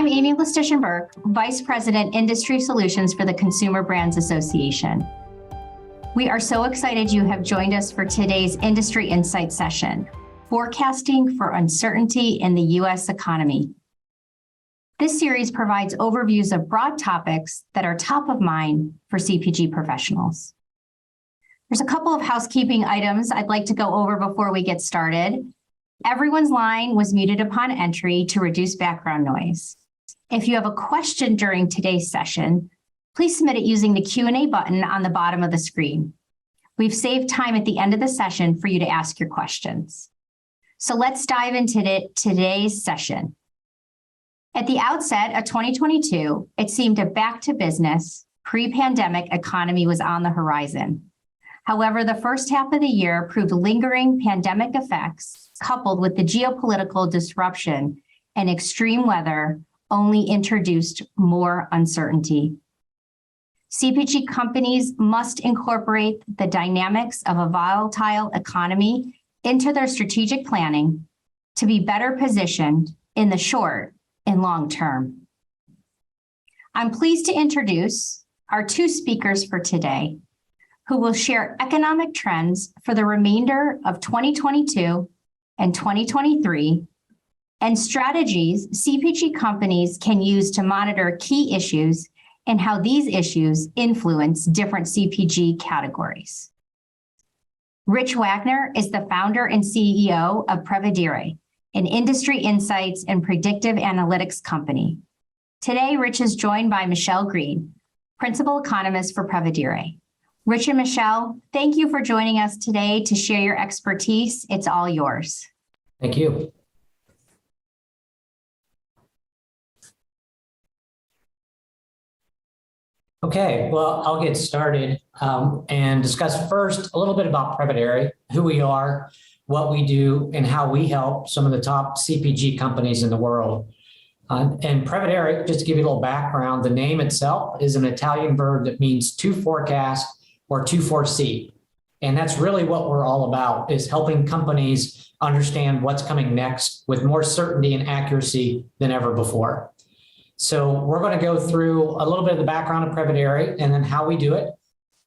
I'm Amy Lestitian-Burke, Vice President, Industry Solutions for the Consumer Brands Association. We are so excited you have joined us for today's Industry Insight session, Forecasting for Uncertainty in the U.S. Economy. This series provides overviews of broad topics that are top of mind for CPG professionals. There's a couple of housekeeping items I'd like to go over before we get started. Everyone's line was muted upon entry to reduce background noise. If you have a question during today's session, please submit it using the Q&A button on the bottom of the screen. We've saved time at the end of the session for you to ask your questions. So let's dive into today's session. At the outset of 2022, it seemed a back-to-business, pre-pandemic economy was on the horizon. However, the first half of the year proved lingering pandemic effects, coupled with the geopolitical disruption and extreme weather, only introduced more uncertainty. CPG companies must incorporate the dynamics of a volatile economy into their strategic planning to be better positioned in the short and long term. I'm pleased to introduce our two speakers for today, who will share economic trends for the remainder of 2022 and 2023, and strategies CPG companies can use to monitor key issues and how these issues influence different CPG categories. Rich Wagner is the founder and CEO of Prevedere, an industry insights and predictive analytics company. Today, Rich is joined by Michelle Green, principal economist for Prevedere. Rich and Michelle, thank you for joining us today to share your expertise. It's all yours. Thank you. Okay, well, I'll get started and discuss first a little bit about Prevedere, who we are, what we do, and how we help some of the top CPG companies in the world. And Prevedere, just to give you a little background, the name itself is an Italian verb that means to forecast or to foresee. And that's really what we're all about, is helping companies understand what's coming next with more certainty and accuracy than ever before. So we're going to go through a little bit of the background of Prevedere and then how we do it,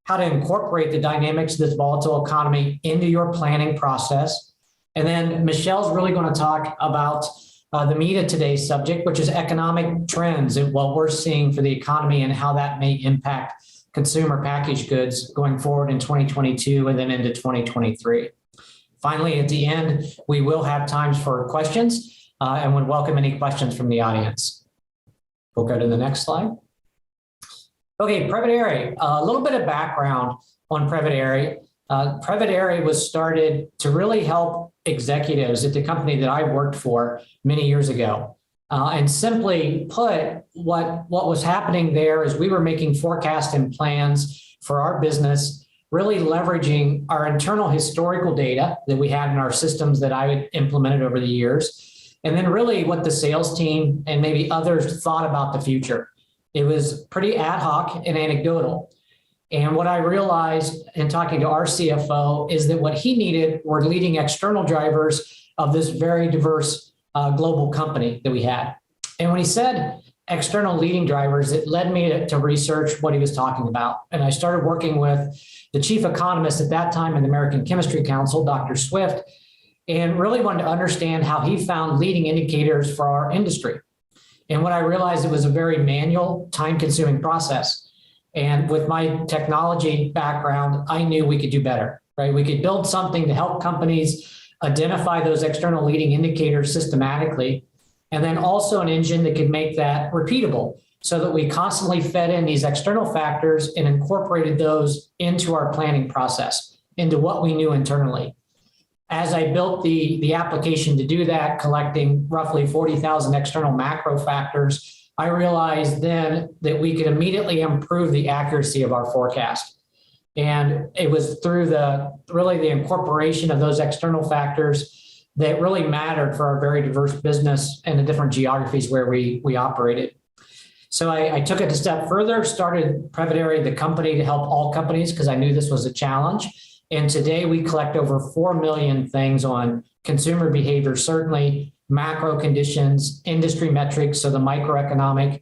how to incorporate the dynamics of this volatile economy into your planning process. And then Michelle's really going to talk about the meat of today's subject, which is economic trends and what we're seeing for the economy and how that may impact consumer packaged goods going forward in 2022 and then into 2023. Finally, at the end, we will have times for questions and would welcome any questions from the audience. We'll go to the next slide. Okay, Prevedere, a little bit of background on Prevedere. Prevedere was started to really help executives at the company that I worked for many years ago. And simply put, what was happening there is we were making forecasts and plans for our business, really leveraging our internal historical data that we had in our systems that I had implemented over the years, and then really what the sales team and maybe others thought about the future. It was pretty ad hoc and anecdotal. And what I realized in talking to our CFO is that what he needed were leading external drivers of this very diverse global company that we had. And when he said external leading drivers, it led me to research what he was talking about. And I started working with the chief economist at that time in the American Chemistry Council, Dr. Swift, and really wanted to understand how he found leading indicators for our industry. And what I realized, it was a very manual, time-consuming process. And with my technology background, I knew we could do better, right? We could build something to help companies identify those external leading indicators systematically, and then also an engine that could make that repeatable so that we constantly fed in these external factors and incorporated those into our planning process, into what we knew internally. As I built the application to do that, collecting roughly 40,000 external macro factors, I realized then that we could immediately improve the accuracy of our forecast. And it was through the incorporation of those external factors that really mattered for our very diverse business and the different geographies where we operated. So I took it a step further, started Prevedere, the company, to help all companies because I knew this was a challenge. And today we collect over 4 million things on consumer behavior, certainly macro conditions, industry metrics, so the microeconomic,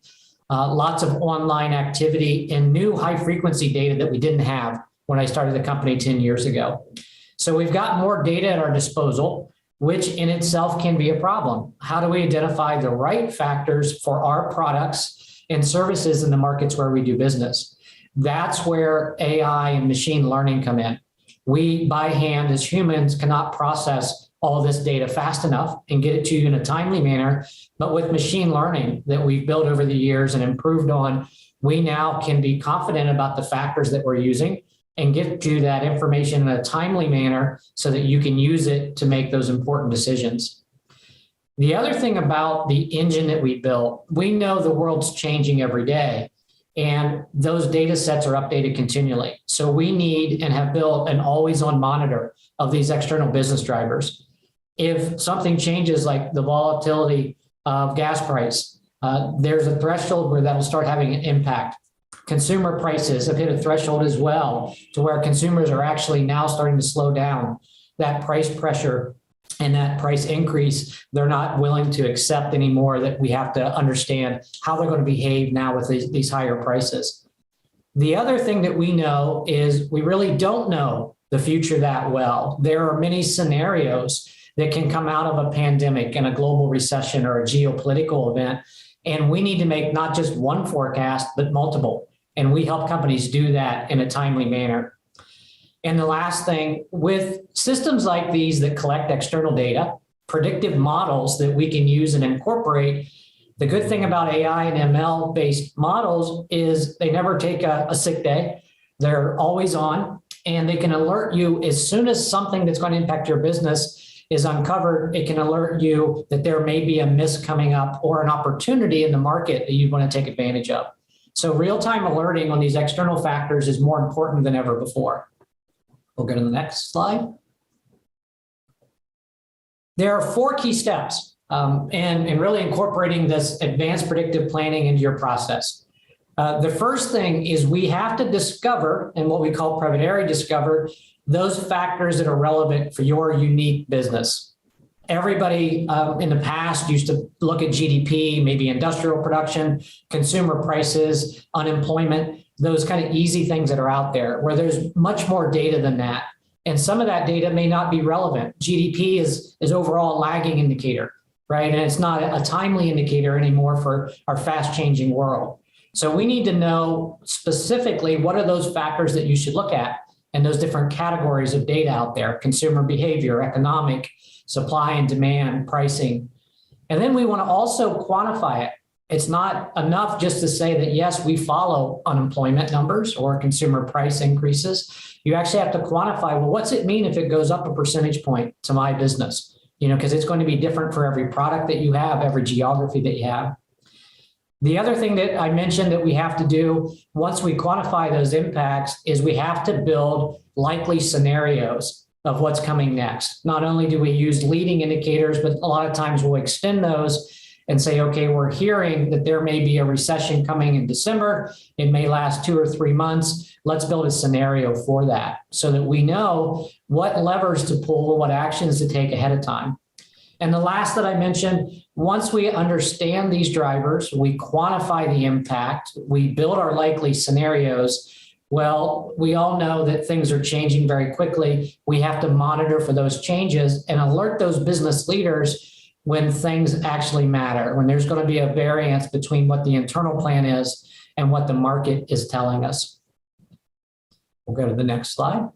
lots of online activity, and new high-frequency data that we didn't have when I started the company 10 years ago. So we've got more data at our disposal, which in itself can be a problem. How do we identify the right factors for our products and services in the markets where we do business? That's where AI and machine learning come in. We, by hand, as humans, cannot process all this data fast enough and get it to you in a timely manner. But with machine learning that we've built over the years and improved on, we now can be confident about the factors that we're using and get you that information in a timely manner so that you can use it to make those important decisions. The other thing about the engine that we built, we know the world's changing every day, and those data sets are updated continually. So we need and have built an always-on monitor of these external business drivers. If something changes, like the volatility of gas price, there's a threshold where that will start having an impact. Consumer prices have hit a threshold as well, to where consumers are actually now starting to slow down. That price pressure and that price increase, they're not willing to accept anymore, that we have to understand how they're going to behave now with these higher prices. The other thing that we know is we really don't know the future that well. There are many scenarios that can come out of a pandemic and a global recession or a geopolitical event, and we need to make not just one forecast, but multiple. And we help companies do that in a timely manner. And the last thing, with systems like these that collect external data, predictive models that we can use and incorporate, the good thing about AI and ML-based models is they never take a sick day. They're always on, and they can alert you as soon as something that's going to impact your business is uncovered. It can alert you that there may be a miss coming up or an opportunity in the market that you want to take advantage of. So real-time alerting on these external factors is more important than ever before. We'll go to the next slide. There are 4 key steps in really incorporating this advanced predictive planning into your process. The first thing is we have to discover, and what we call Prevedere discover, those factors that are relevant for your unique business. Everybody in the past used to look at GDP, maybe industrial production, consumer prices, unemployment, those kind of easy things that are out there, where there's much more data than that. And some of that data may not be relevant. GDP is overall a lagging indicator, right? And it's not a timely indicator anymore for our fast changing world. So we need to know specifically what are those factors that you should look at and those different categories of data out there: consumer behavior, economic, supply and demand, pricing. And then we want to also quantify it. It's not enough just to say that, yes, we follow unemployment numbers or consumer price increases. You actually have to quantify, well, what's it mean if it goes up a percentage point to my business? Because it's going to be different for every product that you have, every geography that you have. The other thing that I mentioned that we have to do once we quantify those impacts is we have to build likely scenarios of what's coming next. Not only do we use leading indicators, but a lot of times we'll extend those and say, okay, we're hearing that there may be a recession coming in December. It may last 2 or 3 months. Let's build a scenario for that so that we know what levers to pull, what actions to take ahead of time. And the last that I mentioned, once we understand these drivers, we quantify the impact, we build our likely scenarios. Well, we all know that things are changing very quickly. We have to monitor for those changes and alert those business leaders when things actually matter, when there's going to be a variance between what the internal plan is and what the market is telling us. We'll go to the next slide.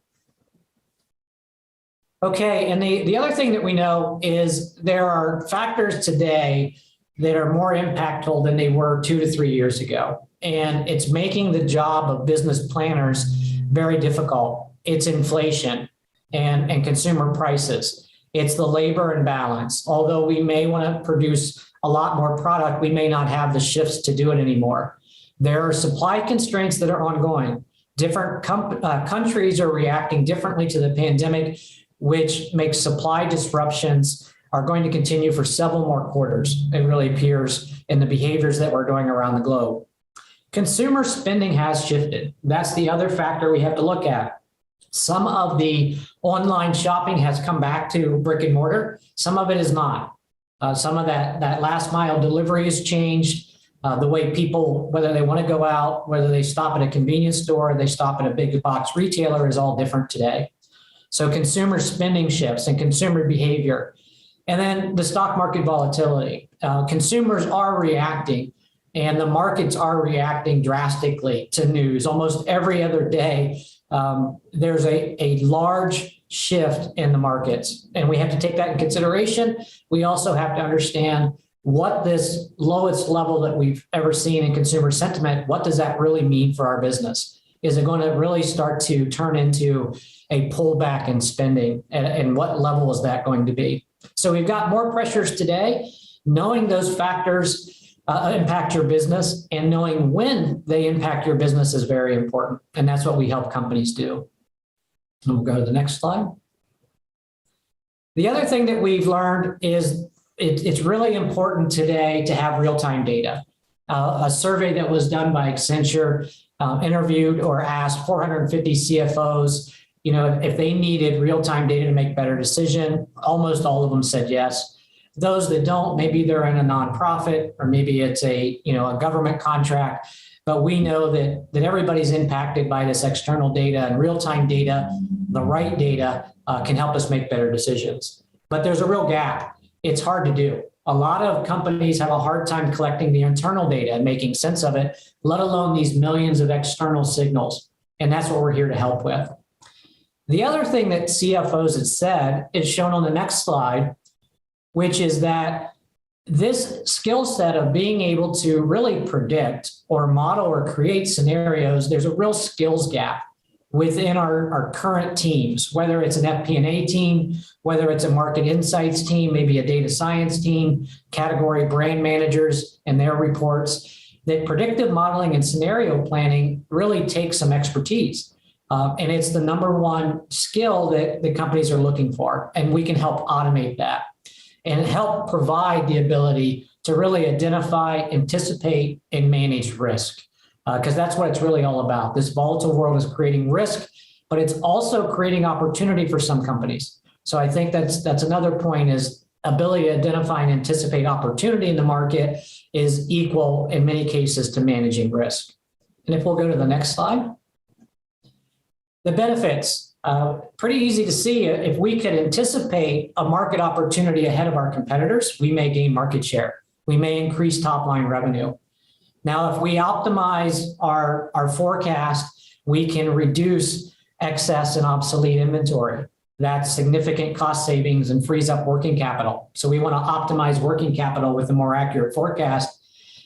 Okay, and the other thing that we know is there are factors today that are more impactful than they were 2 to 3 years ago. And it's making the job of business planners very difficult. It's inflation and consumer prices. It's the labor imbalance. Although we may want to produce a lot more product, we may not have the shifts to do it anymore. There are supply constraints that are ongoing. Different countries are reacting differently to the pandemic, which makes supply disruptions are going to continue for several more quarters, it really appears, in the behaviors that we're doing around the globe. Consumer spending has shifted. That's the other factor we have to look at. Some of the online shopping has come back to brick and mortar. Some of it is not. Some of that last mile delivery has changed. The way people, whether they want to go out, whether they stop at a convenience store, or they stop at a big box retailer, is all different today. So consumer spending shifts and consumer behavior. And then the stock market volatility. Consumers are reacting, and the markets are reacting drastically to news. Almost every other day, there's a large shift in the markets, and we have to take that in consideration. We also have to understand what this lowest level that we've ever seen in consumer sentiment, what does that really mean for our business? Is it going to really start to turn into a pullback in spending? And what level is that going to be? So we've got more pressures today. Knowing those factors impact your business, and knowing when they impact your business is very important. And that's what we help companies do. And we'll go to the next slide. The other thing that we've learned is it's really important today to have real-time data. A survey that was done by Accenture interviewed or asked 450 CFOs, if they needed real-time data to make better decision. Almost all of them said yes. Those that don't, maybe they're in a nonprofit, or maybe it's a government contract. But we know that everybody's impacted by this external data, and real-time data, the right data, can help us make better decisions. But there's a real gap. It's hard to do. A lot of companies have a hard time collecting the internal data and making sense of it, let alone these millions of external signals. And that's what we're here to help with. The other thing that CFOs have said is shown on the next slide, which is that this skill set of being able to really predict or model or create scenarios, there's a real skills gap within our current teams, whether it's an FP&A team, whether it's a market insights team, maybe a data science team, category brand managers and their reports, that predictive modeling and scenario planning really takes some expertise. And it's the number one skill that the companies are looking for. And we can help automate that and help provide the ability to really identify, anticipate, and manage risk. Because that's what it's really all about. This volatile world is creating risk, but it's also creating opportunity for some companies. So I think that's another point, is ability to identify and anticipate opportunity in the market is equal in many cases to managing risk. And if we'll go to the next slide. The benefits, pretty easy to see. If we could anticipate a market opportunity ahead of our competitors, we may gain market share. We may increase top line revenue. Now, if we optimize our forecast, we can reduce excess and obsolete inventory. That's significant cost savings and frees up working capital. So we want to optimize working capital with a more accurate forecast,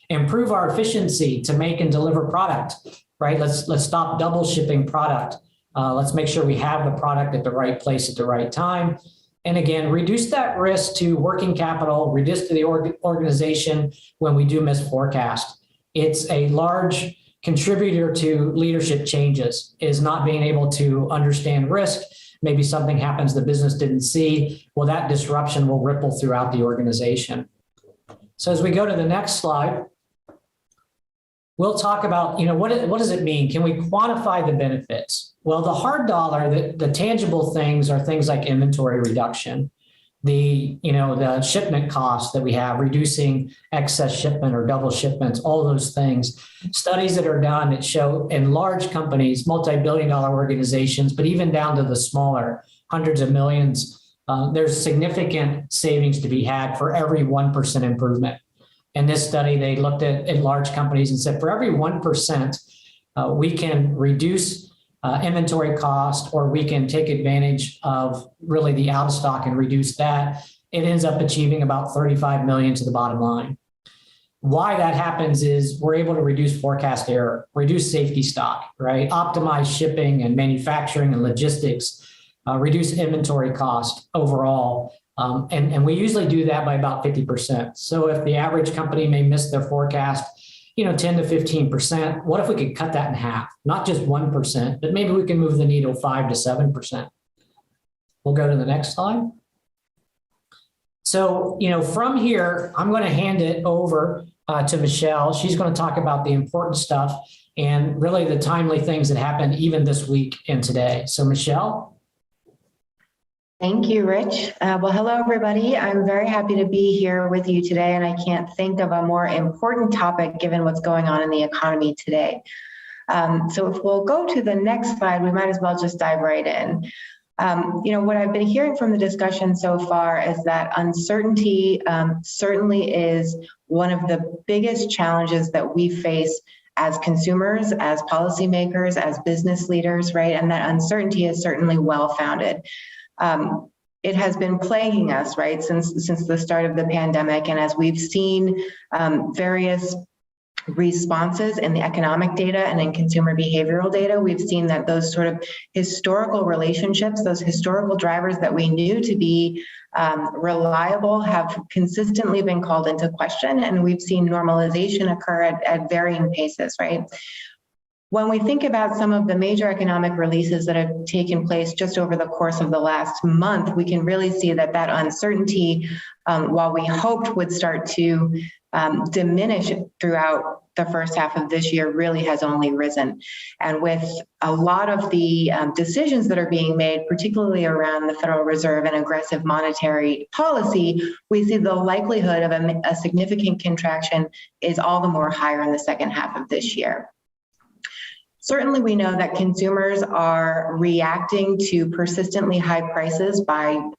improve our efficiency to make and deliver product, right? Let's stop double shipping product. Let's make sure we have the product at the right place at the right time. And again, reduce that risk to working capital, reduce to the organization when we do miss forecast. It's a large contributor to leadership changes, is not being able to understand risk. Maybe something happens the business didn't see. Well, that disruption will ripple throughout the organization. So as we go to the next slide, we'll talk about, what does it mean? Can we quantify the benefits? Well, the hard dollar, the tangible things are things like inventory reduction, the shipment costs that we have, reducing excess shipment or double shipments, all those things. Studies that are done that show in large companies, multi-billion-dollar organizations, but even down to the smaller, hundreds of millions, there's significant savings to be had for every 1% improvement. In this study, they looked at large companies and said, for every 1%, we can reduce inventory cost, or we can take advantage of really the out of stock and reduce that. It ends up achieving about 35 million to the bottom line. Why that happens is we're able to reduce forecast error, reduce safety stock, right? Optimize shipping and manufacturing and logistics, reduce inventory cost overall. And we usually do that by about 50%. So if the average company may miss their forecast, 10 to 15%, what if we could cut that in half? Not just 1%, but maybe we can move the needle 5 to 7%. We'll go to the next slide. So, from here, I'm going to hand it over to Michelle. She's going to talk about the important stuff and really the timely things that happened even this week and today. So, Michelle. Thank you, Rich. Well, hello, everybody. I'm very happy to be here with you today, and I can't think of a more important topic given what's going on in the economy today. So if we'll go to the next slide, we might as well just dive right in. What I've been hearing from the discussion so far is that uncertainty certainly is one of the biggest challenges that we face as consumers, as policymakers, as business leaders, right? And that uncertainty is certainly well-founded. It has been plaguing us, right, since the start of the pandemic. And as we've seen various responses in the economic data and in consumer behavioral data, we've seen that those sort of historical relationships, those historical drivers that we knew to be reliable have consistently been called into question. And we've seen normalization occur at varying paces, right? When we think about some of the major economic releases that have taken place just over the course of the last month, we can really see that uncertainty, while we hoped would start to diminish throughout the first half of this year, really has only risen. And with a lot of the decisions that are being made, particularly around the Federal Reserve and aggressive monetary policy, we see the likelihood of a significant contraction is all the more higher in the second half of this year. Certainly, we know that consumers are reacting to persistently high prices by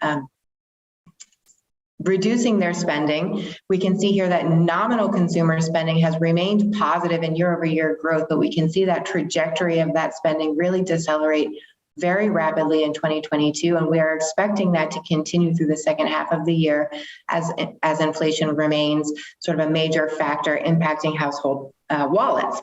reducing their spending. We can see here that nominal consumer spending has remained positive in year-over-year growth, but we can see that trajectory of that spending really decelerate very rapidly in 2022, and we are expecting that to continue through the second half of the year as inflation remains sort of a major factor impacting household wallets.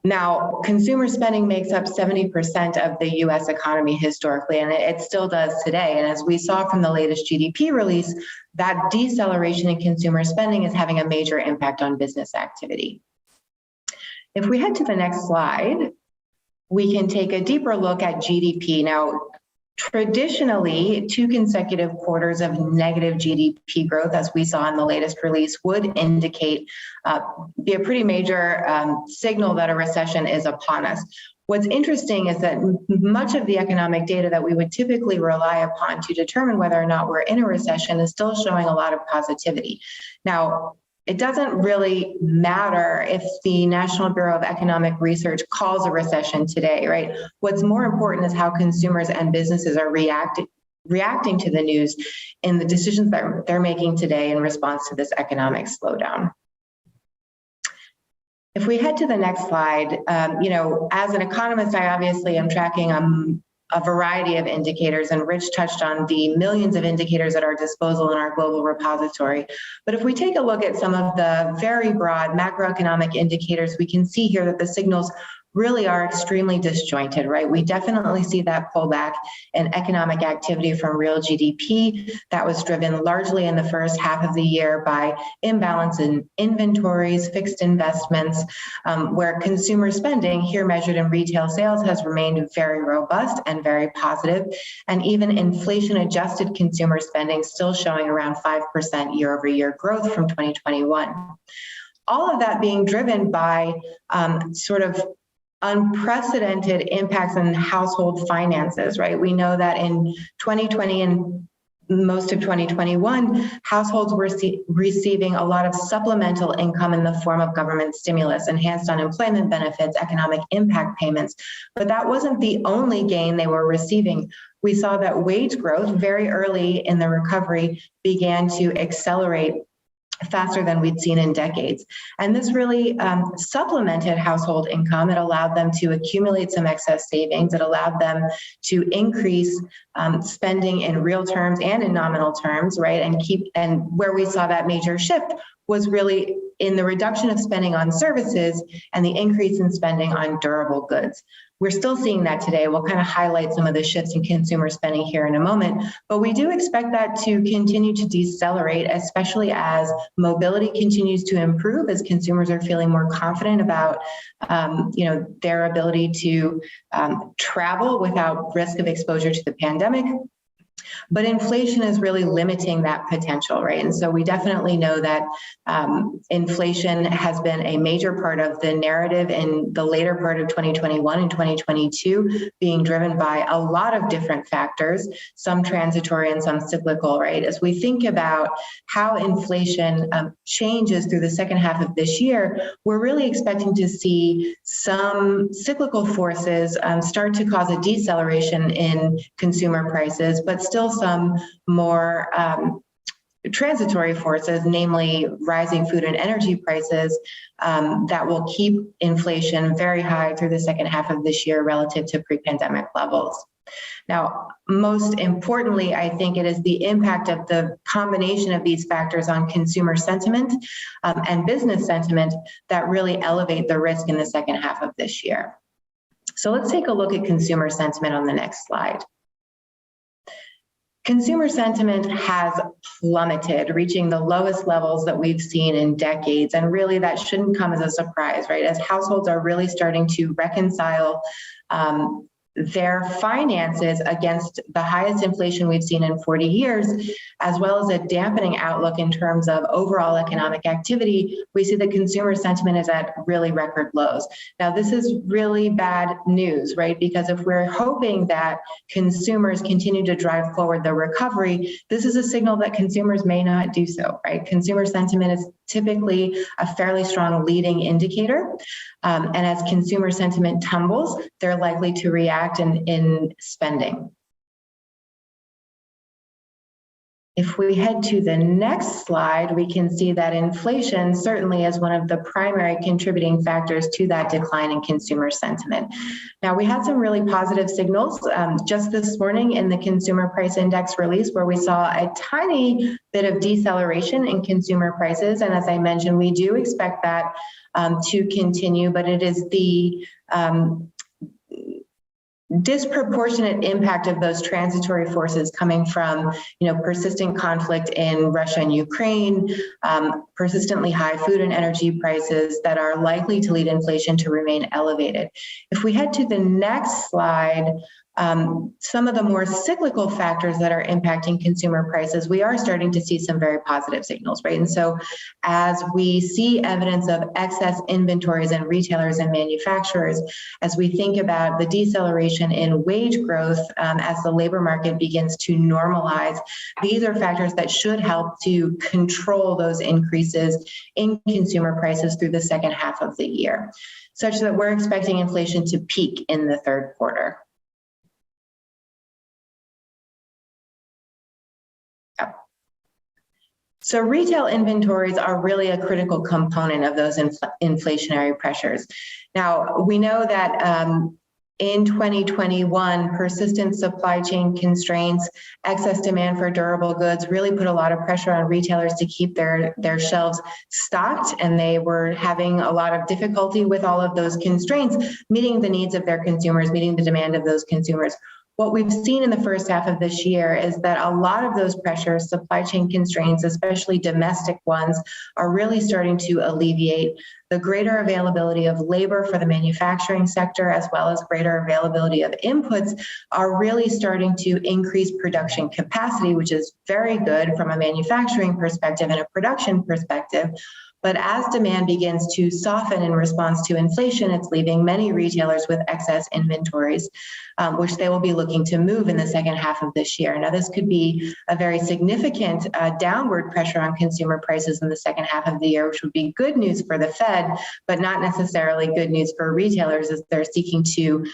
Now, consumer spending makes up 70% of the US economy historically, and it still does today. And as we saw from the latest GDP release, that deceleration in consumer spending is having a major impact on business activity. If we head to the next slide, we can take a deeper look at GDP. Now, traditionally, 2 consecutive quarters of negative GDP growth, as we saw in the latest release, would indicate, be a pretty major signal that a recession is upon us. What's interesting is that much of the economic data that we would typically rely upon to determine whether or not we're in a recession is still showing a lot of positivity. Now, it doesn't really matter if the National Bureau of Economic Research calls a recession today, right? What's more important is how consumers and businesses are reacting to the news and the decisions that they're making today in response to this economic slowdown. If we head to the next slide, as an economist, I obviously am tracking a variety of indicators, and Rich touched on the millions of indicators at our disposal in our global repository. But if we take a look at some of the very broad macroeconomic indicators, we can see here that the signals really are extremely disjointed, right? We definitely see that pullback in economic activity from real GDP that was driven largely in the first half of the year by imbalance in inventories, fixed investments, where consumer spending, here measured in retail sales, has remained very robust and very positive. And even inflation-adjusted consumer spending still showing around 5% year-over-year growth from 2021. All of that being driven by sort of unprecedented impacts on household finances, right? We know that in 2020 and most of 2021, households were receiving a lot of supplemental income in the form of government stimulus, enhanced unemployment benefits, economic impact payments. But that wasn't the only gain they were receiving. We saw that wage growth very early in the recovery began to accelerate faster than we'd seen in decades. And this really supplemented household income. It allowed them to accumulate some excess savings. It allowed them to increase spending in real terms and in nominal terms, right? And where we saw that major shift was really in the reduction of spending on services and the increase in spending on durable goods. We're still seeing that today. We'll kind of highlight some of the shifts in consumer spending here in a moment, but we do expect that to continue to decelerate, especially as mobility continues to improve, as consumers are feeling more confident about their ability to travel without risk of exposure to the pandemic. But inflation is really limiting that potential, right? And so we definitely know that inflation has been a major part of the narrative in the later part of 2021 and 2022, being driven by a lot of different factors, some transitory and some cyclical, right? As we think about how inflation changes through the second half of this year, we're really expecting to see some cyclical forces start to cause a deceleration in consumer prices, but still some more transitory forces, namely rising food and energy prices, that will keep inflation very high through the second half of this year relative to pre-pandemic levels. Now, most importantly, I think it is the impact of the combination of these factors on consumer sentiment and business sentiment that really elevate the risk in the second half of this year. So let's take a look at consumer sentiment on the next slide. Consumer sentiment has plummeted, reaching the lowest levels that we've seen in decades. And really that shouldn't come as a surprise, right? As households are really starting to reconcile their finances against the highest inflation we've seen in 40 years, as well as a dampening outlook in terms of overall economic activity, we see that consumer sentiment is at really record lows. Now, this is really bad news, right? Because if we're hoping that consumers continue to drive forward the recovery, this is a signal that consumers may not do so, right? Consumer sentiment is typically a fairly strong leading indicator. And as consumer sentiment tumbles, they're likely to react in spending. If we head to the next slide, we can see that inflation certainly is one of the primary contributing factors to that decline in consumer sentiment. Now, we had some really positive signals just this morning in the Consumer Price Index release, where we saw a tiny bit of deceleration in consumer prices. And as I mentioned, we do expect that to continue, but it is the disproportionate impact of those transitory forces coming from, persistent conflict in Russia and Ukraine, persistently high food and energy prices that are likely to lead inflation to remain elevated. If we head to the next slide, some of the more cyclical factors that are impacting consumer prices, we are starting to see some very positive signals, right? And so as we see evidence of excess inventories in retailers and manufacturers, as we think about the deceleration in wage growth as the labor market begins to normalize, these are factors that should help to control those increases in consumer prices through the second half of the year, such that we're expecting inflation to peak in the third quarter. So retail inventories are really a critical component of those inflationary pressures. Now, we know that in 2021, persistent supply chain constraints, excess demand for durable goods really put a lot of pressure on retailers to keep their shelves stocked, and they were having a lot of difficulty with all of those constraints, meeting the needs of their consumers, meeting the demand of those consumers. What we've seen in the first half of this year is that a lot of those pressures, supply chain constraints, especially domestic ones, are really starting to alleviate. The greater availability of labor for the manufacturing sector, as well as greater availability of inputs, are really starting to increase production capacity, which is very good from a manufacturing perspective and a production perspective. But as demand begins to soften in response to inflation, it's leaving many retailers with excess inventories, which they will be looking to move in the second half of this year. Now, this could be a very significant downward pressure on consumer prices in the second half of the year, which would be good news for the Fed, but not necessarily good news for retailers as they're seeking to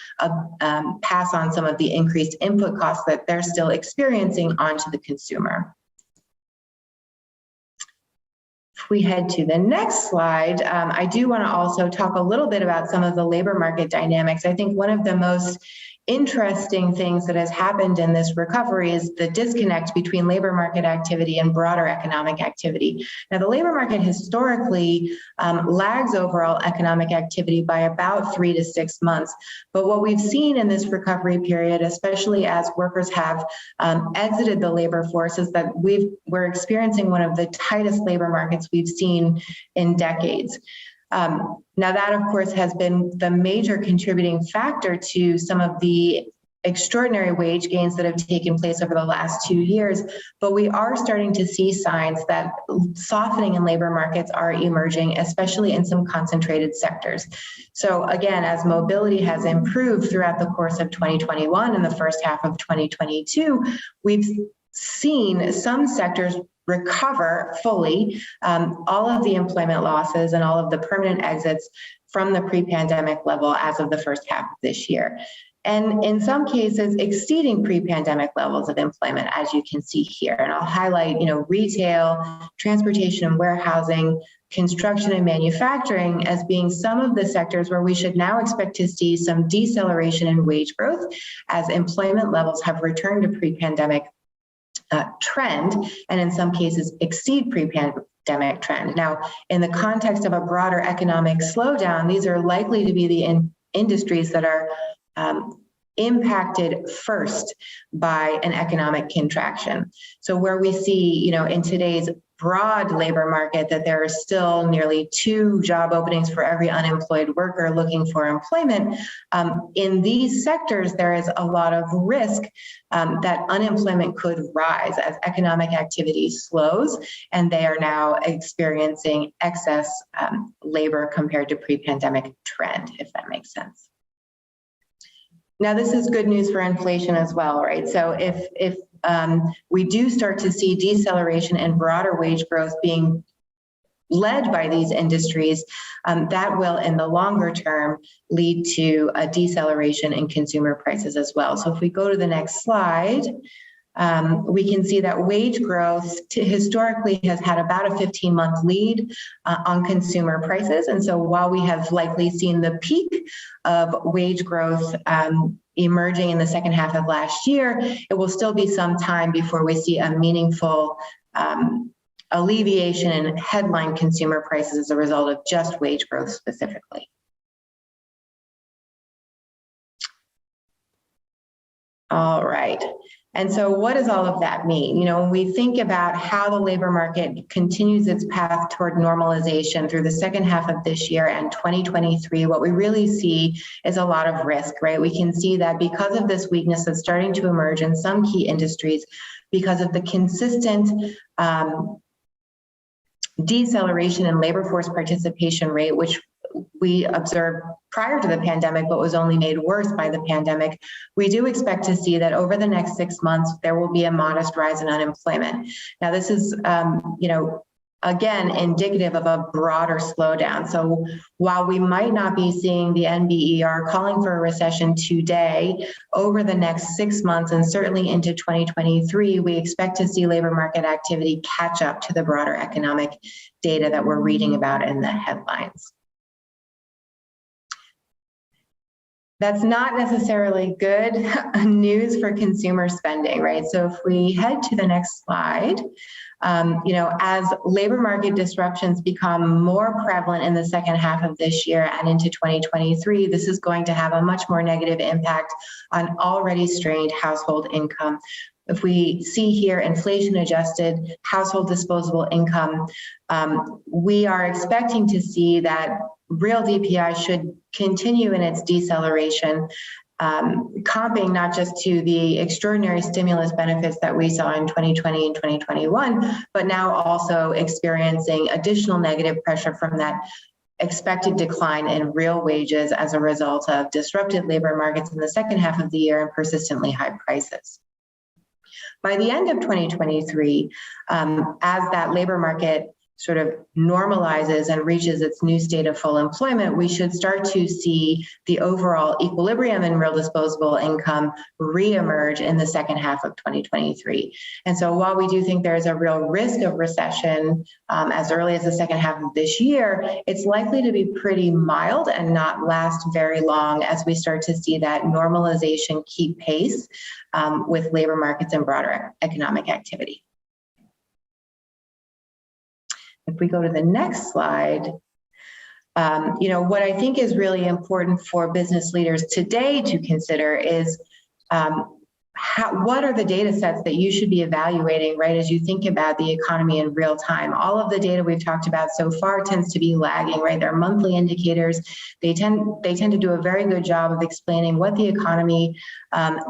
pass on some of the increased input costs that they're still experiencing onto the consumer. If we head to the next slide, I do want to also talk a little bit about some of the labor market dynamics. I think one of the most interesting things that has happened in this recovery is the disconnect between labor market activity and broader economic activity. Now, the labor market historically lags overall economic activity by about 3 to 6 months. But what we've seen in this recovery period, especially as workers have exited the labor force, is that we're experiencing one of the tightest labor markets we've seen in decades. Now that, of course, has been the major contributing factor to some of the extraordinary wage gains that have taken place over the last 2 years, but we are starting to see signs that softening in labor markets are emerging, especially in some concentrated sectors. So again, as mobility has improved throughout the course of 2021 and the first half of 2022, we've seen some sectors recover fully all of the employment losses and all of the permanent exits from the pre-pandemic level as of the first half of this year. And in some cases, exceeding pre-pandemic levels of employment, as you can see here. And I'll highlight, retail, transportation and warehousing, construction and manufacturing as being some of the sectors where we should now expect to see some deceleration in wage growth as employment levels have returned to pre-pandemic trend, and in some cases exceed pre-pandemic trend. Now, in the context of a broader economic slowdown, these are likely to be the industries that are impacted first by an economic contraction. So where we see, in today's broad labor market that there are still nearly 2 job openings for every unemployed worker looking for employment, in these sectors, there is a lot of risk that unemployment could rise as economic activity slows, and they are now experiencing excess labor compared to pre-pandemic trend, if that makes sense. Now, this is good news for inflation as well, right? So if we do start to see deceleration and broader wage growth being led by these industries, that will, in the longer term, lead to a deceleration in consumer prices as well. So if we go to the next slide, we can see that wage growth historically has had about a 15-month lead on consumer prices. And so while we have likely seen the peak of wage growth emerging in the second half of last year, it will still be some time before we see a meaningful alleviation in headline consumer prices as a result of just wage growth specifically. All right. And so what does all of that mean? When we think about how the labor market continues its path toward normalization through the second half of this year and 2023, what we really see is a lot of risk, right? We can see that because of this weakness that's starting to emerge in some key industries, because of the consistent deceleration in labor force participation rate, which we observed prior to the pandemic, but was only made worse by the pandemic, we do expect to see that over the next 6 months, there will be a modest rise in unemployment. Now, this is, again, indicative of a broader slowdown. So while we might not be seeing the NBER calling for a recession today, over the next 6 months and certainly into 2023, we expect to see labor market activity catch up to the broader economic data that we're reading about in the headlines. That's not necessarily good news for consumer spending, right? So if we head to the next slide, as labor market disruptions become more prevalent in the second half of this year and into 2023, this is going to have a much more negative impact on already strained household income. If we see here inflation adjusted household disposable income, we are expecting to see that real DPI should continue in its deceleration, comping not just to the extraordinary stimulus benefits that we saw in 2020 and 2021, but now also experiencing additional negative pressure from that expected decline in real wages as a result of disrupted labor markets in the second half of the year and persistently high prices. By the end of 2023, as that labor market sort of normalizes and reaches its new state of full employment, we should start to see the overall equilibrium in real disposable income reemerge in the second half of 2023. And so while we do think there is a real risk of recession as early as the second half of this year, it's likely to be pretty mild and not last very long as we start to see that normalization keep pace with labor markets and broader economic activity. If we go to the next slide, what I think is really important for business leaders today to consider is what are the data sets that you should be evaluating, right, as you think about the economy in real time? All of the data we've talked about so far tends to be lagging, right? They're monthly indicators. They tend to do a very good job of explaining what the economy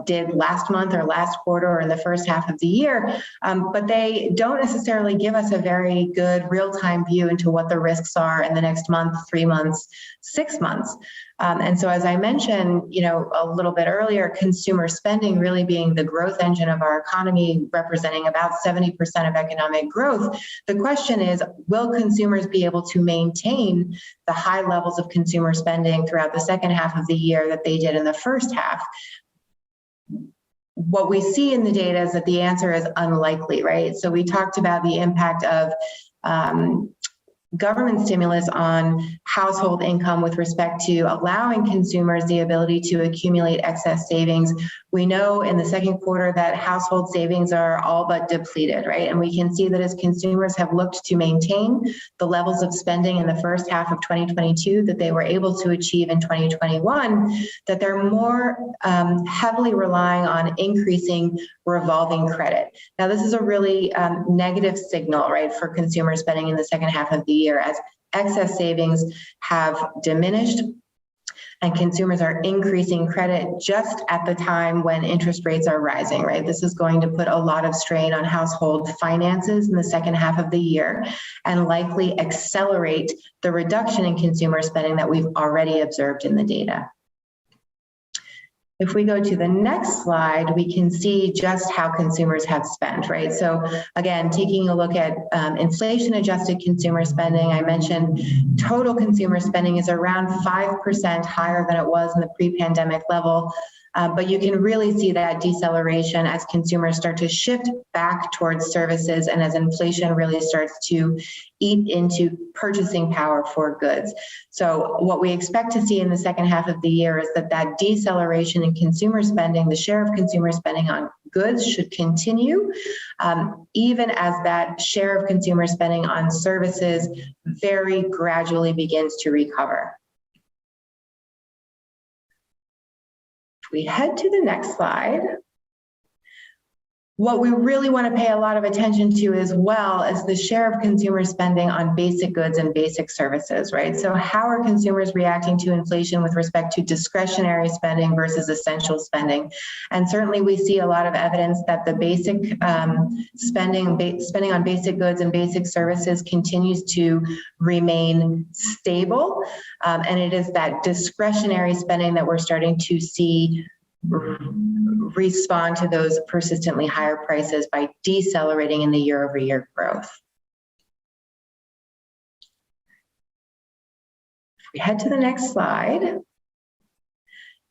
did last month or last quarter or in the first half of the year, but they don't necessarily give us a very good real-time view into what the risks are in the next month, 3 months, 6 months. And so, as I mentioned, a little bit earlier, consumer spending really being the growth engine of our economy, representing about 70% of economic growth. The question is, will consumers be able to maintain the high levels of consumer spending throughout the second half of the year that they did in the first half? What we see in the data is that the answer is unlikely, right? So we talked about the impact of government stimulus on household income with respect to allowing consumers the ability to accumulate excess savings. We know in the second quarter that household savings are all but depleted, right? And we can see that as consumers have looked to maintain the levels of spending in the first half of 2022 that they were able to achieve in 2021, that they're more heavily relying on increasing revolving credit. Now, this is a really negative signal, right, for consumer spending in the second half of the year, as excess savings have diminished and consumers are increasing credit just at the time when interest rates are rising, right? This is going to put a lot of strain on household finances in the second half of the year and likely accelerate the reduction in consumer spending that we've already observed in the data. If we go to the next slide, we can see just how consumers have spent, right? So again, taking a look at inflation-adjusted consumer spending, I mentioned total consumer spending is around 5% higher than it was in the pre-pandemic level. But you can really see that deceleration as consumers start to shift back towards services and as inflation really starts to eat into purchasing power for goods. So what we expect to see in the second half of the year is that deceleration in consumer spending, the share of consumer spending on goods should continue, even as that share of consumer spending on services very gradually begins to recover. We head to the next slide. What we really want to pay a lot of attention to as well is the share of consumer spending on basic goods and basic services, right? So how are consumers reacting to inflation with respect to discretionary spending versus essential spending? And certainly we see a lot of evidence that the basic spending on basic goods and basic services continues to remain stable. And it is that discretionary spending that we're starting to see respond to those persistently higher prices by decelerating in the year-over-year growth. If we head to the next slide.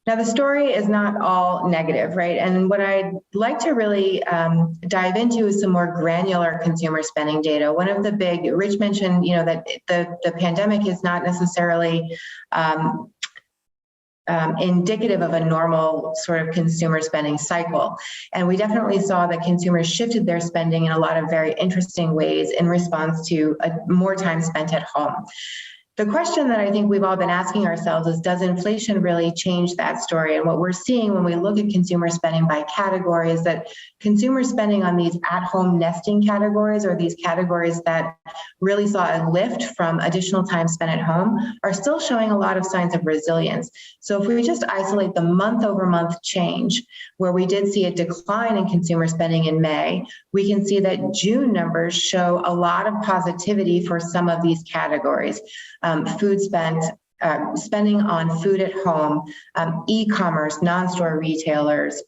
Now, the story is not all negative, right? And what I'd like to really dive into is some more granular consumer spending data. One of the big, Rich mentioned, that the pandemic is not necessarily indicative of a normal sort of consumer spending cycle. And we definitely saw that consumers shifted their spending in a lot of very interesting ways in response to more time spent at home. The question that I think we've all been asking ourselves is, does inflation really change that story? And what we're seeing when we look at consumer spending by category is that consumer spending on these at-home nesting categories, or these categories that really saw a lift from additional time spent at home, are still showing a lot of signs of resilience. So if we just isolate the month-over-month change, where we did see a decline in consumer spending in May, we can see that June numbers show a lot of positivity for some of these categories. Food spent, spending on food at home, e-commerce, non-store retailers,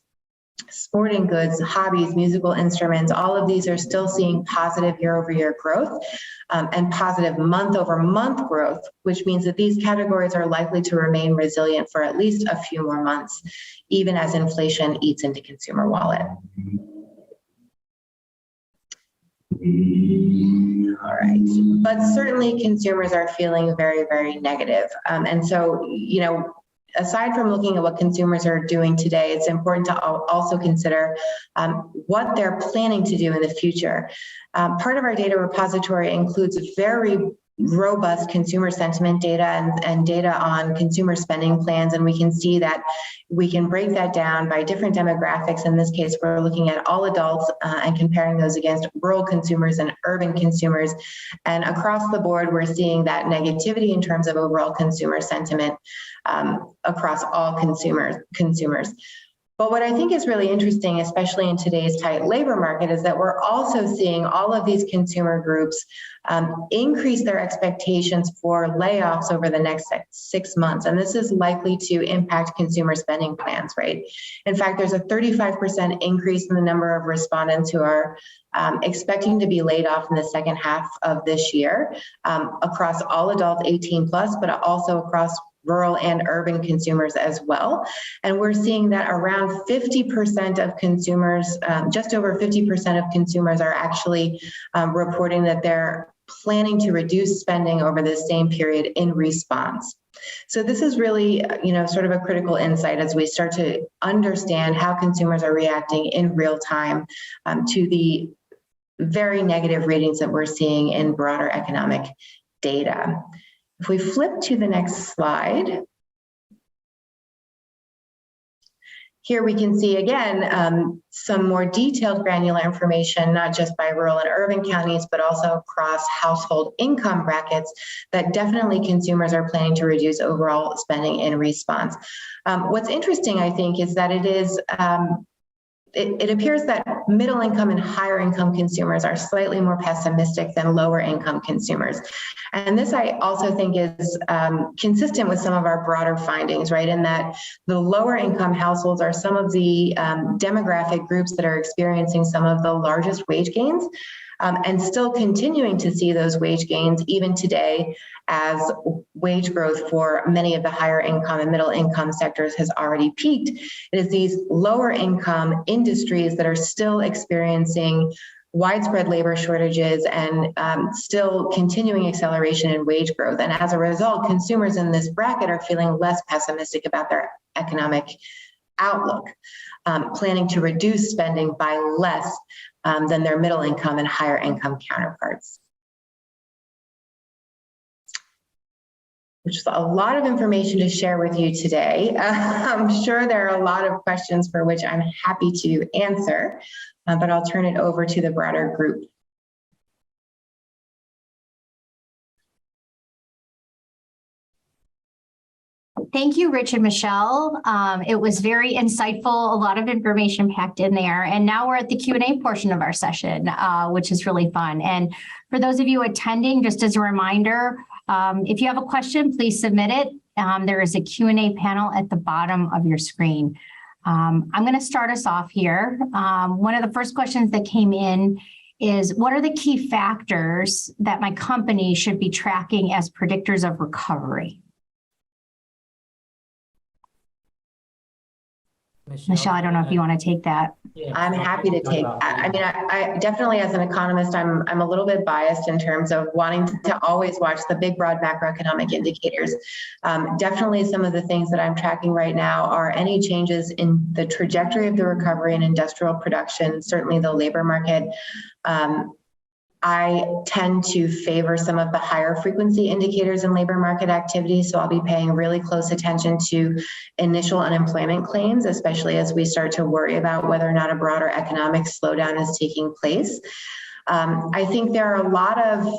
sporting goods, hobbies, musical instruments, all of these are still seeing positive year-over-year growth and positive month-over-month growth, which means that these categories are likely to remain resilient for at least a few more months, even as inflation eats into consumer wallet. All right, but certainly consumers are feeling very, very negative. And so, aside from looking at what consumers are doing today, it's important to also consider what they're planning to do in the future. Part of our data repository includes very robust consumer sentiment data and data on consumer spending plans, and we can see that we can break that down by different demographics. In this case, we're looking at all adults and comparing those against rural consumers and urban consumers. And across the board, we're seeing that negativity in terms of overall consumer sentiment across all consumers. But what I think is really interesting, especially in today's tight labor market, is that we're also seeing all of these consumer groups increase their expectations for layoffs over the next 6 months. And this is likely to impact consumer spending plans, right? In fact, there's a 35% increase in the number of respondents who are expecting to be laid off in the second half of this year across all adults 18 plus, but also across rural and urban consumers as well. And we're seeing that around 50% of consumers, just over 50% of consumers are actually reporting that they're planning to reduce spending over the same period in response. So this is really, sort of a critical insight as we start to understand how consumers are reacting in real time to the very negative readings that we're seeing in broader economic data. If we flip to the next slide, here we can see again some more detailed granular information, not just by rural and urban counties, but also across household income brackets that definitely consumers are planning to reduce overall spending in response. What's interesting, I think, is that it appears that middle income and higher income consumers are slightly more pessimistic than lower income consumers. And this I also think is consistent with some of our broader findings, right? In that the lower income households are some of the demographic groups that are experiencing some of the largest wage gains. And still continuing to see those wage gains even today as wage growth for many of the higher income and middle income sectors has already peaked. It is these lower income industries that are still experiencing widespread labor shortages and still continuing acceleration in wage growth. And as a result, consumers in this bracket are feeling less pessimistic about their economic outlook, planning to reduce spending by less than their middle income and higher income counterparts. Which is a lot of information to share with you today. I'm sure there are a lot of questions for which I'm happy to answer, but I'll turn it over to the broader group. Thank you, Rich and Michelle. It was very insightful, a lot of information packed in there. And now we're at the Q&A portion of our session, which is really fun. And for those of you attending, just as a reminder, if you have a question, please submit it. There is a Q&A panel at the bottom of your screen. I'm going to start us off here. One of the first questions that came in is, what are the key factors that my company should be tracking as predictors of recovery? Michelle, I don't know if you want to take that. Yeah, I'm happy to take that. I mean, I definitely, as an economist, I'm a little bit biased in terms of wanting to always watch the big, broad macroeconomic indicators. Definitely some of the things that I'm tracking right now are any changes in the trajectory of the recovery in industrial production, certainly the labor market. I tend to favor some of the higher frequency indicators in labor market activity. So I'll be paying really close attention to initial unemployment claims, especially as we start to worry about whether or not a broader economic slowdown is taking place. I think there are a lot of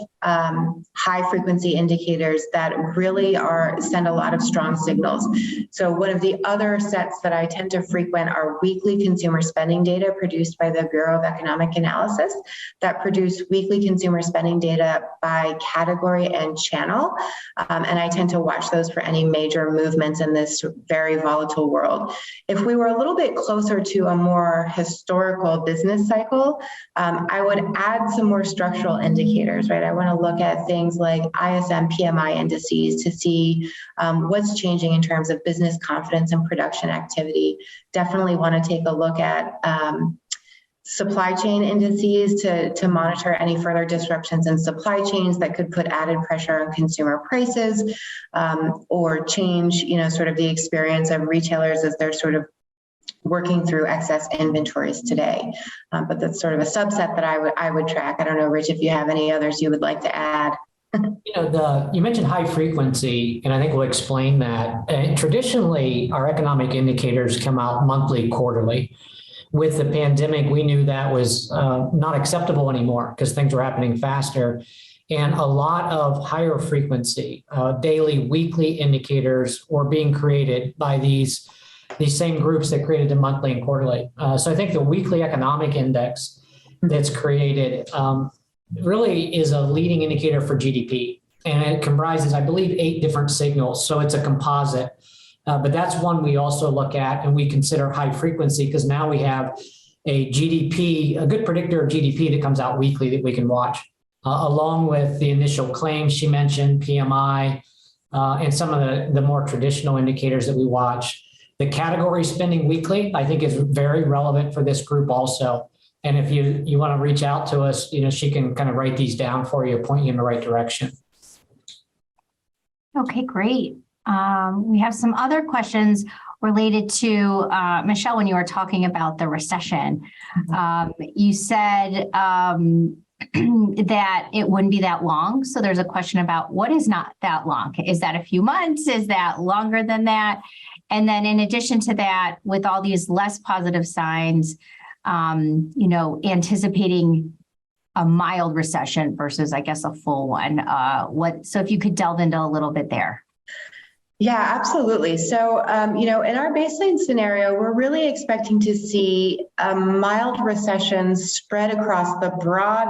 high frequency indicators that really send a lot of strong signals. So one of the other sets that I tend to frequent are weekly consumer spending data produced by the Bureau of Economic Analysis that produce weekly consumer spending data by category and channel. And I tend to watch those for any major movements in this very volatile world. If we were a little bit closer to a more historical business cycle, I would add some more structural indicators, right? I want to look at things like ISM PMI indices to see what's changing in terms of business confidence and production activity. Definitely want to take a look at supply chain indices to monitor any further disruptions in supply chains that could put added pressure on consumer prices or change, sort of the experience of retailers as they're sort of working through excess inventories today. But that's sort of a subset that I would track. I don't know, Rich, if you have any others you would like to add. You mentioned high frequency, and I think we'll explain that. Traditionally, our economic indicators come out monthly, quarterly. With the pandemic, we knew that was not acceptable anymore because things were happening faster. And a lot of higher frequency, daily, weekly indicators were being created by these same groups that created the monthly and quarterly. So I think the weekly economic index that's created really is a leading indicator for GDP. And it comprises, I believe, 8 different signals. So it's a composite. But that's one we also look at and we consider high frequency because now we have a GDP, a good predictor of GDP that comes out weekly that we can watch, along with the initial claims she mentioned, PMI, and some of the more traditional indicators that we watch. The category spending weekly, I think, is very relevant for this group also. And if you want to reach out to us, she can kind of write these down for you, point you in the right direction. Okay, great. We have some other questions related to, Michelle, when you were talking about the recession. You said that it wouldn't be that long. So there's a question about what is not that long? Is that a few months? Is that longer than that? And then in addition to that, with all these less positive signs, anticipating a mild recession versus, I guess, a full one. So if you could delve into a little bit there. Yeah, absolutely. So, in our baseline scenario, we're really expecting to see a mild recession spread across the broad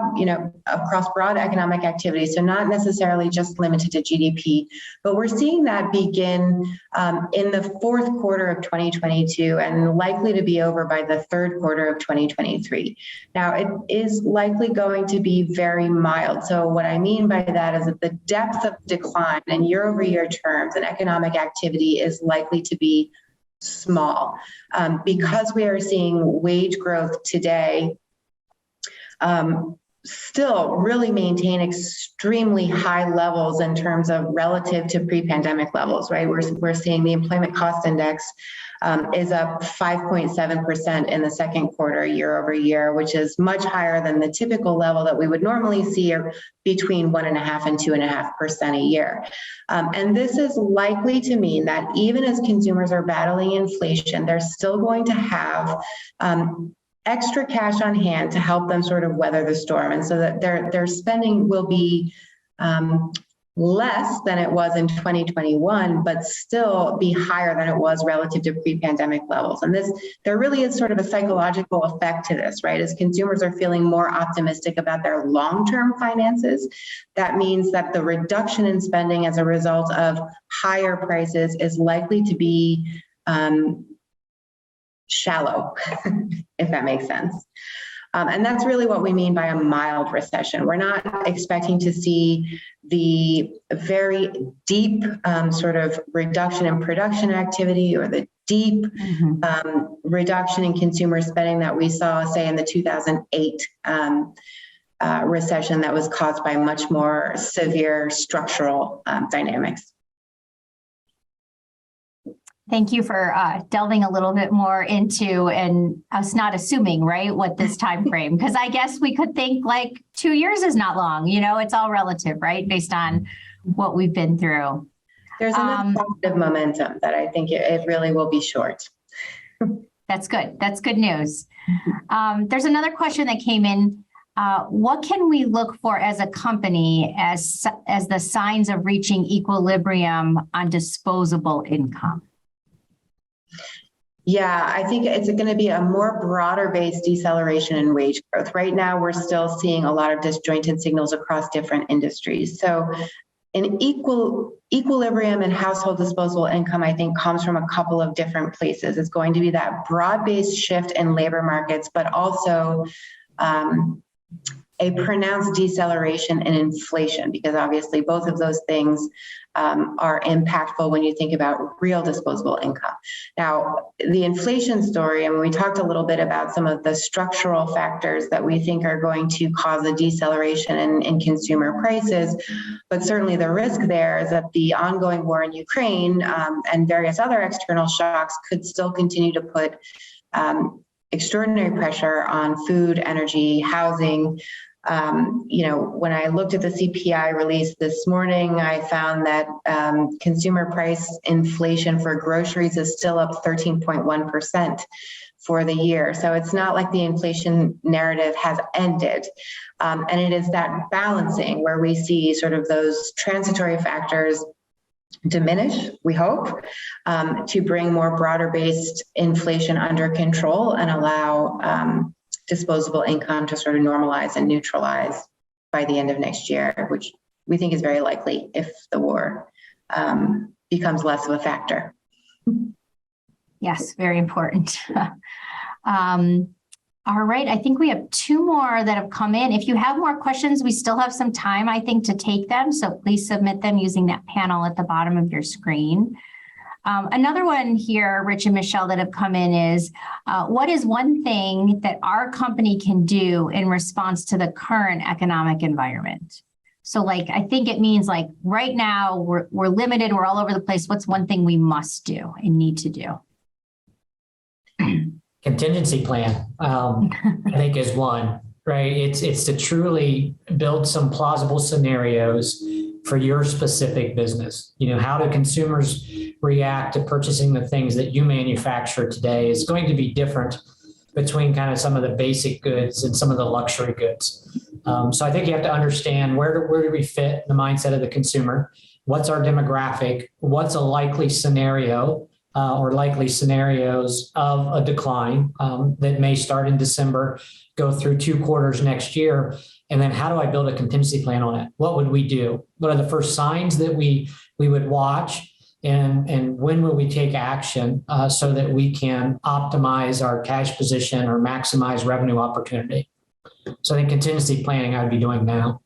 economic activity. So not necessarily just limited to GDP, but we're seeing that begin in the fourth quarter of 2022 and likely to be over by the third quarter of 2023. Now, it is likely going to be very mild. So what I mean by that is that the depth of decline in year-over-year terms and economic activity is likely to be small because we are seeing wage growth today still really maintain extremely high levels in terms of relative to pre-pandemic levels, right? We're seeing the employment cost index is up 5.7% in the second quarter year over year, which is much higher than the typical level that we would normally see between 1.5% and 2.5% a year. And this is likely to mean that even as consumers are battling inflation, they're still going to have extra cash on hand to help them sort of weather the storm. And so that their spending will be less than it was in 2021, but still be higher than it was relative to pre-pandemic levels. And there really is sort of a psychological effect to this, right? As consumers are feeling more optimistic about their long-term finances, that means that the reduction in spending as a result of higher prices is likely to be shallow, if that makes sense. And that's really what we mean by a mild recession. We're not expecting to see the very deep sort of reduction in production activity or the deep reduction in consumer spending that we saw, say, in the 2008 recession that was caused by much more severe structural dynamics. Thank you for delving a little bit more into, and us not assuming, right, what this time frame, because I guess we could think like 2 years is not long, it's all relative, right, based on what we've been through. There's enough positive momentum that I think it really will be short. That's good. That's good news. There's another question that came in. What can we look for as a company as the signs of reaching equilibrium on disposable income? Yeah, I think it's going to be a more broader based deceleration in wage growth. Right now, we're still seeing a lot of disjointed signals across different industries. So an equilibrium in household disposable income, I think, comes from a couple of different places. It's going to be that broad-based shift in labor markets, but also a pronounced deceleration in inflation, because obviously both of those things are impactful when you think about real disposable income. Now, the inflation story, and we talked a little bit about some of the structural factors that we think are going to cause a deceleration in consumer prices, but certainly the risk there is that the ongoing war in Ukraine and various other external shocks could still continue to put extraordinary pressure on food, energy, housing, When I looked at the CPI release this morning, I found that consumer price inflation for groceries is still up 13.1% for the year. So it's not like the inflation narrative has ended. And it is that balancing where we see sort of those transitory factors diminish, we hope, to bring more broader-based inflation under control and allow disposable income to sort of normalize and neutralize by the end of next year, which we think is very likely if the war becomes less of a factor. Yes, very important. All right, I think we have two more that have come in. If you have more questions, we still have some time, I think, to take them. So please submit them using that panel at the bottom of your screen. Another one here, Rich and Michelle, that have come in is, what is one thing that our company can do in response to the current economic environment? So like, I think it means like right now we're limited, we're all over the place. What's one thing we must do and need to do? Contingency plan, I think, is one, right? It's to truly build some plausible scenarios for your specific business. How do consumers react to purchasing the things that you manufacture today is going to be different between kind of some of the basic goods and some of the luxury goods. So I think you have to understand where do we fit in the mindset of the consumer? What's our demographic? What's a likely scenario or likely scenarios of a decline that may start in December, go through 2 quarters next year? And then how do I build a contingency plan on it? What would we do? What are the first signs that we would watch? And when will we take action so that we can optimize our cash position or maximize revenue opportunity? So I think contingency planning I would be doing now.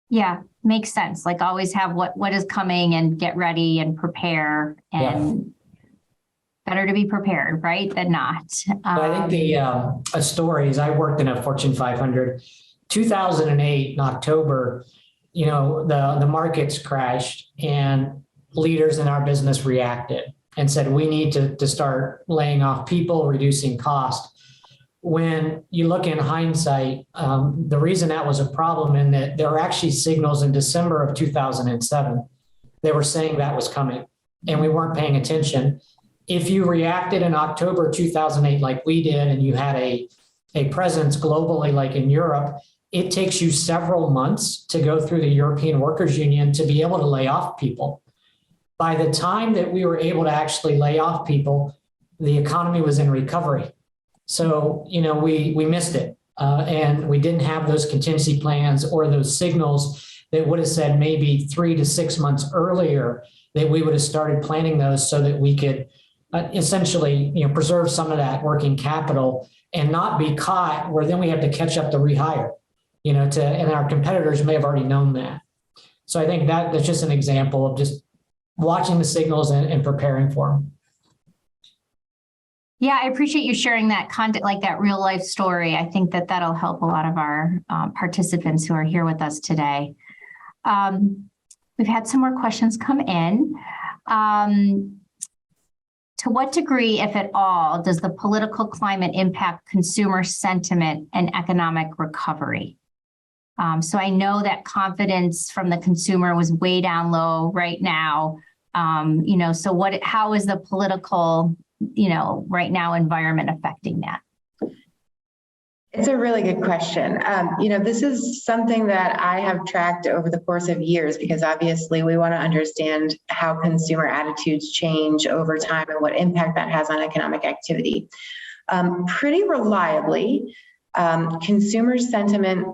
Yeah, makes sense. Like always have what is coming and get ready and prepare, and better to be prepared, right, than not. I think a story is I worked in a Fortune 500, 2008 in October, the markets crashed and leaders in our business reacted and said, we need to start laying off people, reducing cost. When you look in hindsight, the reason that was a problem in that there were actually signals in December of 2007. They were saying that was coming and we weren't paying attention. If you reacted in October 2008 like we did and you had a presence globally like in Europe, it takes you several months to go through the European Workers Union to be able to lay off people. By the time that we were able to actually lay off people, the economy was in recovery. So, we missed it and we didn't have those contingency plans or those signals that would have said maybe 3 to 6 months earlier that we would have started planning those so that we could essentially, preserve some of that working capital and not be caught where then we have to catch up to rehire, and our competitors may have already known that. So I think that's just an example of just watching the signals and preparing for them. Yeah, I appreciate you sharing that content, like that real life story. I think that'll help a lot of our participants who are here with us today. We've had some more questions come in. To what degree, if at all, does the political climate impact consumer sentiment and economic recovery? So I know that confidence from the consumer was way down low right now. So how is the political right now environment affecting that? It's a really good question. This is something that I have tracked over the course of years because obviously we want to understand how consumer attitudes change over time and what impact that has on economic activity. Pretty reliably, consumer sentiment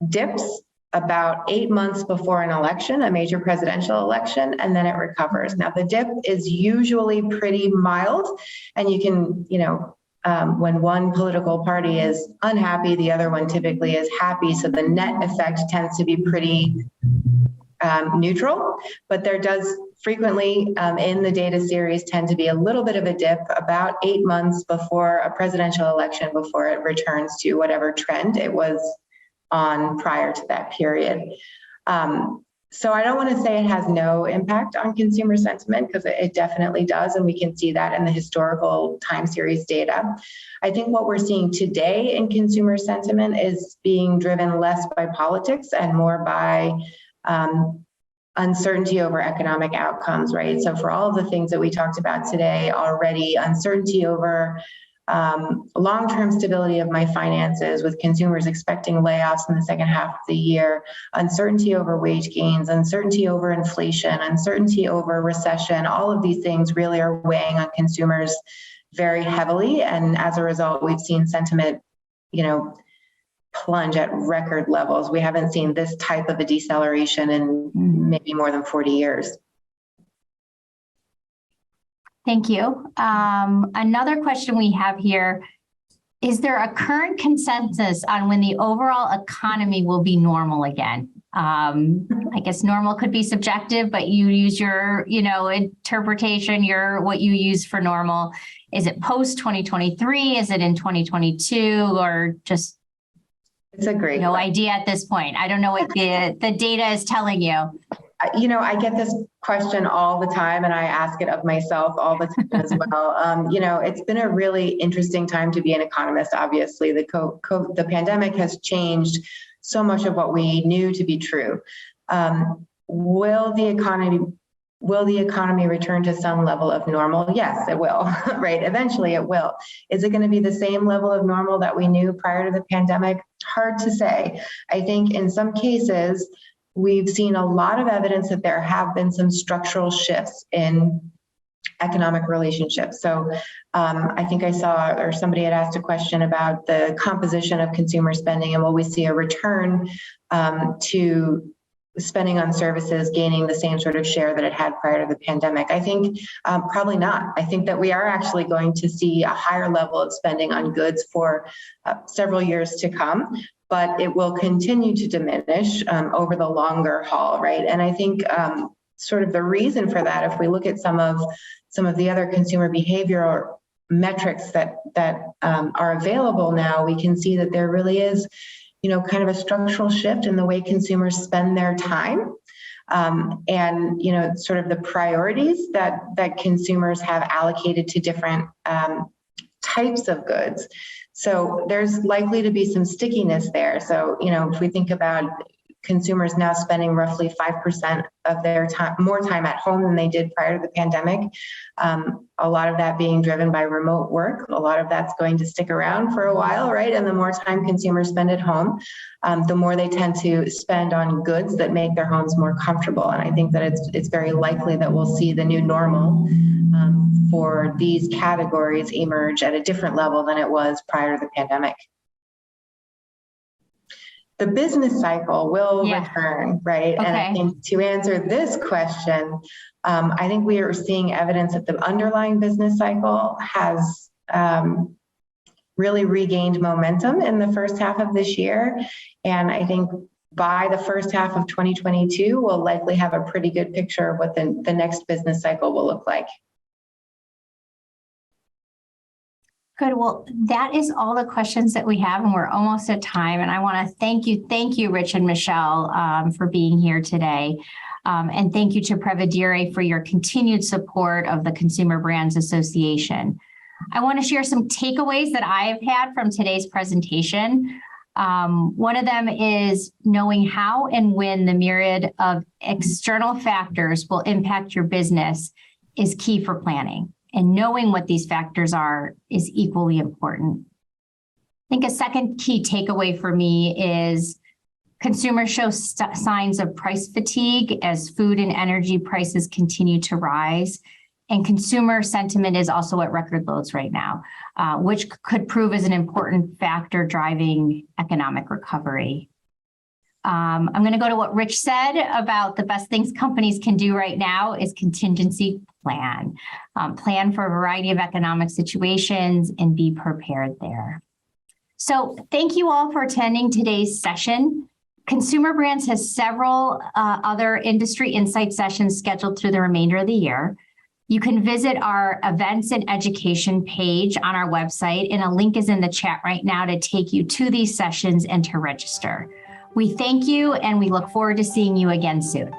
dips about 8 months before an election, a major presidential election, and then it recovers. Now, the dip is usually pretty mild, and you can, when one political party is unhappy, the other one typically is happy. So the net effect tends to be pretty neutral, but there does frequently in the data series tend to be a little bit of a dip about 8 months before a presidential election before it returns to whatever trend it was on prior to that period. So I don't want to say it has no impact on consumer sentiment, because it definitely does, and we can see that in the historical time series data. I think what we're seeing today in consumer sentiment is being driven less by politics and more by uncertainty over economic outcomes, right? So for all of the things that we talked about today already, uncertainty over long-term stability of my finances, with consumers expecting layoffs in the second half of the year, uncertainty over wage gains, uncertainty over inflation, uncertainty over recession, all of these things really are weighing on consumers very heavily. And as a result, we've seen sentiment, plunge at record levels. We haven't seen this type of a deceleration in maybe more than 40 years. Thank you. Another question we have here, is there a current consensus on when the overall economy will be normal again? I guess normal could be subjective, but you use your, interpretation, what you use for normal. Is it post 2023? Is it in 2022, or just it's a great no idea at this point? I don't know what the data is telling you. I get this question all the time, and I ask it of myself all the time as well. It's been a really interesting time to be an economist. Obviously, the pandemic has changed so much of what we knew to be true. Will the economy return to some level of normal? Yes, it will, right? Eventually it will. Is it going to be the same level of normal that we knew prior to the pandemic? Hard to say. I think in some cases, we've seen a lot of evidence that there have been some structural shifts in economic relationships. So I think I saw, or somebody had asked a question about the composition of consumer spending, and will we see a return to spending on services gaining the same sort of share that it had prior to the pandemic? I think probably not. I think that we are actually going to see a higher level of spending on goods for several years to come, but it will continue to diminish over the longer haul, right? And I think sort of the reason for that, if we look at some of the other consumer behavioral metrics that are available now, we can see that there really is kind of a structural shift in the way consumers spend their time, and sort of the priorities that consumers have allocated to different types of goods. So there's likely to be some stickiness there. So if we think about consumers now spending roughly 5% of their time, more time at home than they did prior to the pandemic. A lot of that being driven by remote work. A lot of that's going to stick around for a while, right? And the more time consumers spend at home, the more they tend to spend on goods that make their homes more comfortable. And I think that it's very likely that we'll see the new normal for these categories emerge at a different level than it was prior to the pandemic. The business cycle will return, right? Okay. And I think to answer this question, I think we are seeing evidence that the underlying business cycle has really regained momentum in the first half of this year. And I think by the first half of 2022, we'll likely have a pretty good picture of what the next business cycle will look like. Good. Well, that is all the questions that we have, and we're almost at time. And I want to thank you, Rich and Michelle, for being here today. And thank you to Prevedere for your continued support of the Consumer Brands Association. I want to share some takeaways that I've had from today's presentation. One of them is knowing how and when the myriad of external factors will impact your business is key for planning. And knowing what these factors are is equally important. I think a second key takeaway for me is consumers show signs of price fatigue as food and energy prices continue to rise. And consumer sentiment is also at record lows right now, which could prove as an important factor driving economic recovery. I'm going to go to what Rich said about the best things companies can do right now is contingency plan. Plan for a variety of economic situations and be prepared there. So thank you all for attending today's session. Consumer Brands has several other industry insight sessions scheduled through the remainder of the year. You can visit our events and education page on our website, and a link is in the chat right now to take you to these sessions and to register. We thank you and we look forward to seeing you again soon.